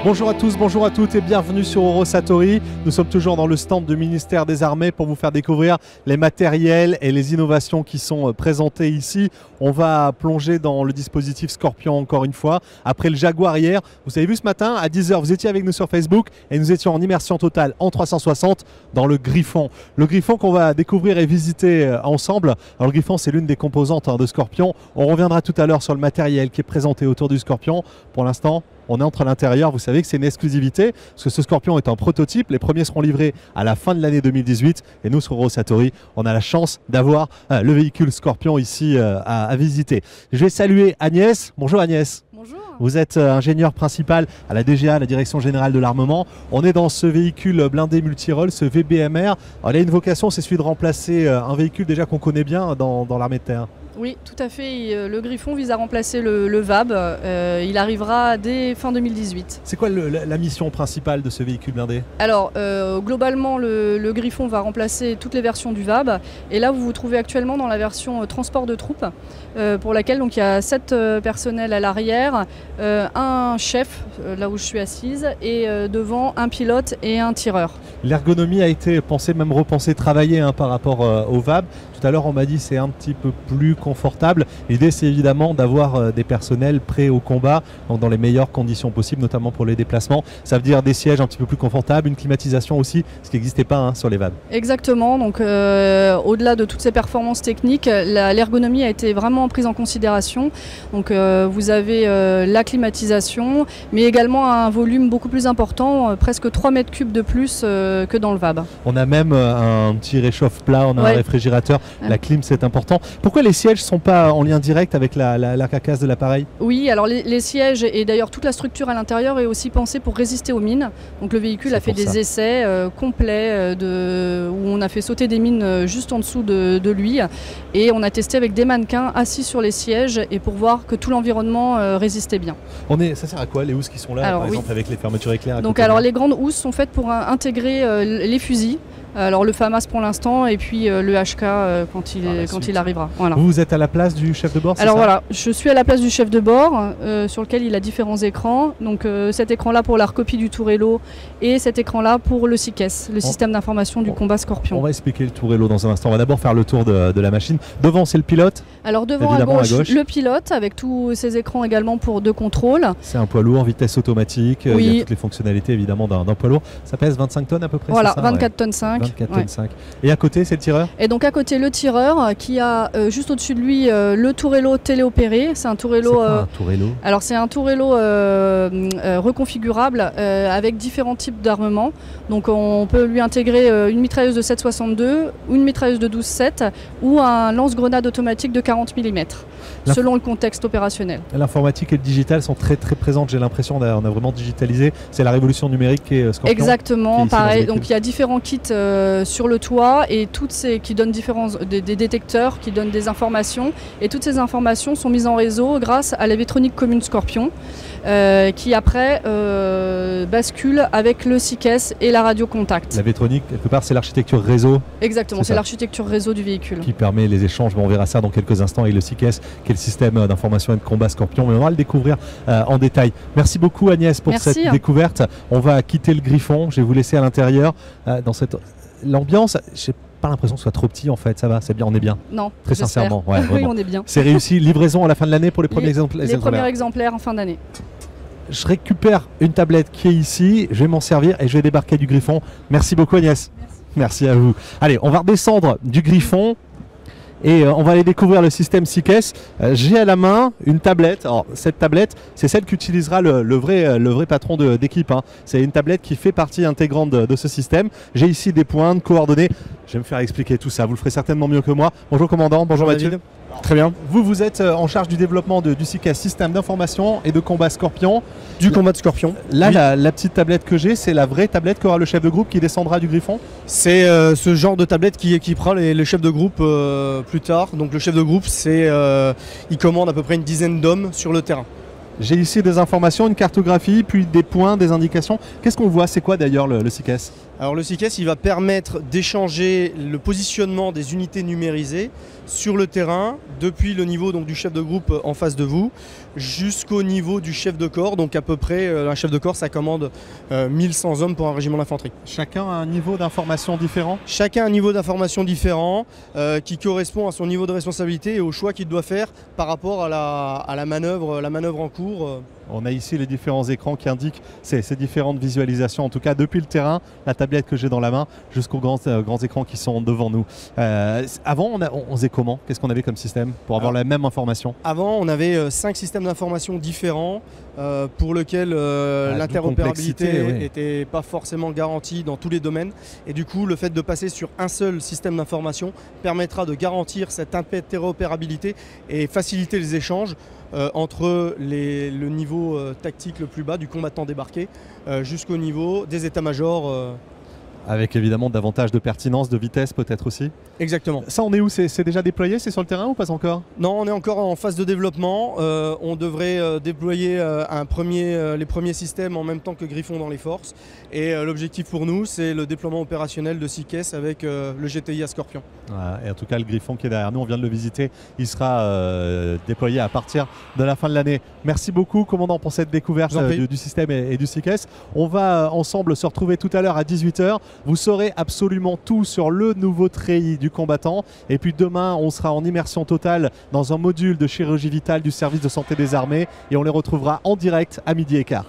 Bonjour à tous, bonjour à toutes et bienvenue sur Eurosatori. Nous sommes toujours dans le stand du ministère des Armées pour vous faire découvrir les matériels et les innovations qui sont présentés ici. On va plonger dans le dispositif Scorpion encore une fois. Après le Jaguar hier, vous avez vu ce matin à 10 h, vous étiez avec nous sur Facebook et nous étions en immersion totale en 360 dans le Griffon. Le Griffon qu'on va découvrir et visiter ensemble. Alors le Griffon, c'est l'une des composantes de Scorpion. On reviendra tout à l'heure sur le matériel qui est présenté autour du Scorpion. Pour l'instant, on entre à l'intérieur, vous savez que c'est une exclusivité parce que ce Scorpion est un prototype, les premiers seront livrés à la fin de l'année 2018 et nous sur Eurosatori, on a la chance d'avoir le véhicule Scorpion ici à visiter. Je vais saluer Agnès. Bonjour Agnès. Bonjour. Vous êtes ingénieur principal à la DGA, la Direction Générale de l'Armement. On est dans ce véhicule blindé multirôle, ce VBMR. Alors, il a une vocation, c'est celui de remplacer un véhicule déjà qu'on connaît bien dans l'armée de terre. Oui, tout à fait. Le Griffon vise à remplacer le VAB. Il arrivera dès fin 2018. C'est quoi la mission principale de ce véhicule blindé? Alors, globalement, le Griffon va remplacer toutes les versions du VAB. Et là, vous vous trouvez actuellement dans la version transport de troupes, pour laquelle donc, il y a 7 personnels à l'arrière, un chef, là où je suis assise, et devant un pilote et un tireur. L'ergonomie a été pensée, même repensée, travaillée par rapport au VAB. Tout à l'heure, on m'a dit c'est un petit peu plus confortable. L'idée, c'est évidemment d'avoir des personnels prêts au combat, donc dans les meilleures conditions possibles, notamment pour les déplacements. Ça veut dire des sièges un petit peu plus confortables, une climatisation aussi, ce qui n'existait pas sur les VAB. Exactement. Donc, au-delà de toutes ces performances techniques, l'ergonomie a été vraiment prise en considération. Donc, vous avez la climatisation, mais également un volume beaucoup plus important, presque 3 mètres cubes de plus que dans le VAB. On a même un petit réchauffe-plat, on a un réfrigérateur. La clim, c'est important. Pourquoi les sièges ne sont pas en lien direct avec la carcasse de l'appareil? Oui, alors les sièges et d'ailleurs toute la structure à l'intérieur est aussi pensée pour résister aux mines. Donc le véhicule a fait des essais complets où on a fait sauter des mines juste en dessous de lui et on a testé avec des mannequins assis sur les sièges et pour voir que tout l'environnement résistait bien. Ça sert à quoi les housses qui sont là, par exemple avec les fermetures éclairs? Donc alors les grandes housses sont faites pour intégrer les fusils. Alors le FAMAS pour l'instant et puis le HK quand il arrivera. Voilà. Vous êtes à la place du chef de bord? Alors voilà, je suis à la place du chef de bord sur lequel il a différents écrans. Donc cet écran-là pour la recopie du Tourello et cet écran-là pour le SICES, le système d'information du combat Scorpion. On va expliquer le Tourello dans un instant. On va d'abord faire le tour de la machine. Devant, c'est le pilote. Alors devant à gauche, le pilote avec tous ses écrans également de contrôle. C'est un poids lourd, vitesse automatique. Oui. Il y a toutes les fonctionnalités évidemment d'un poids lourd. Ça pèse 25 tonnes à peu près. Voilà, ça, 24 tonnes 5. 24 tonnes 5. Et à côté, c'est le tireur? Et donc à côté, le tireur qui a juste au-dessus de lui le Tourello téléopéré. C'est un Tourello. C'est quoi un Tourello? Alors c'est un Tourello reconfigurable avec différents types d'armement. Donc on peut lui intégrer une mitrailleuse de 7,62, une mitrailleuse de 12,7 ou un lance-grenade automatique de 40 mm. Selon le contexte opérationnel. L'informatique et le digital sont très très présentes, j'ai l'impression. On a vraiment digitalisé. C'est la révolution numérique qui est Scorpion. Exactement, pareil. Donc il y a différents kits sur le toit et toutes ces qui donnent des détecteurs qui donnent des informations. Et toutes ces informations sont mises en réseau grâce à la Vétronique commune Scorpion qui après bascule avec le SICES et la radio contact. La Vétronique, quelque part, c'est l'architecture réseau. Exactement, c'est l'architecture réseau du véhicule. Qui permet les échanges. Bon, on verra ça dans quelques instants avec le SICES, qui est le système d'information et de combat Scorpion. Mais on va le découvrir en détail. Merci beaucoup Agnès pour cette découverte. On va quitter le Griffon. Je vais vous laisser à l'intérieur dans l'ambiance. Je n'ai pas l'impression que ce soit trop petit en fait. Ça va, c'est bien, on est bien. Non, très sincèrement. Ouais, oui, on est bien. C'est réussi. Livraison à la fin de l'année pour les premiers exemplaires. Les premiers exemplaires en fin d'année. Je récupère une tablette qui est ici, je vais m'en servir et je vais débarquer du Griffon. Merci beaucoup Agnès. Merci à vous. Allez, on va redescendre du Griffon et on va aller découvrir le système SICES. J'ai à la main une tablette. Alors, cette tablette, c'est celle qu'utilisera le vrai patron d'équipe. C'est une tablette qui fait partie intégrante de ce système. J'ai ici des points, coordonnées. Je vais me faire expliquer tout ça. Vous le ferez certainement mieux que moi. Bonjour commandant, bonjour Mathieu. Très bien. Vous êtes en charge du développement du SICES, système d'information et de combat Scorpion. Du combat de Scorpion. Là, oui. la petite tablette que j'ai, c'est la vraie tablette qu'aura le chef de groupe qui descendra du Griffon? C'est ce genre de tablette qui équipera les chefs de groupe plus tard. Donc le chef de groupe, il commande à peu près une dizaine d'hommes sur le terrain. J'ai ici des informations, une cartographie, puis des points, des indications. Qu'est-ce qu'on voit? C'est quoi d'ailleurs le SICES? Alors le SICES, il va permettre d'échanger le positionnement des unités numérisées sur le terrain, depuis le niveau donc, du chef de groupe en face de vous, jusqu'au niveau du chef de corps. Donc à peu près, un chef de corps, ça commande 1100 hommes pour un régiment d'infanterie. Chacun a un niveau d'information différent? Chacun a un niveau d'information différent qui correspond à son niveau de responsabilité et au choix qu'il doit faire par rapport à la manœuvre en cours. On a ici les différents écrans qui indiquent ces différentes visualisations, en tout cas depuis le terrain, la tablette que j'ai dans la main, jusqu'aux grands écrans qui sont devant nous. Avant, on faisait comment? Qu'est-ce qu'on avait comme système pour avoir la même information? Avant, on avait 5 systèmes d'information différents pour lesquels l'interopérabilité n'était pas forcément garantie dans tous les domaines. Et du coup, le fait de passer sur un seul système d'information permettra de garantir cette interopérabilité et faciliter les échanges entre le niveau tactique le plus bas du combattant débarqué jusqu'au niveau des états-majors. Avec évidemment davantage de pertinence, de vitesse peut-être aussi. Exactement. Ça, on est où? C'est déjà déployé? C'est sur le terrain ou pas encore? Non, on est encore en phase de développement. On devrait déployer les premiers systèmes en même temps que Griffon dans les forces. Et l'objectif pour nous, c'est le déploiement opérationnel de SICES avec le GTIA Scorpion. Voilà, et en tout cas, le Griffon qui est derrière nous, on vient de le visiter, il sera déployé à partir de la fin de l'année. Merci beaucoup, commandant, pour cette découverte du système et du SICES. On va ensemble se retrouver tout à l'heure à 18 h. Vous saurez absolument tout sur le nouveau treillis du combattant. Et puis demain, on sera en immersion totale dans un module de chirurgie vitale du service de santé des armées. Et on les retrouvera en direct à 12h15.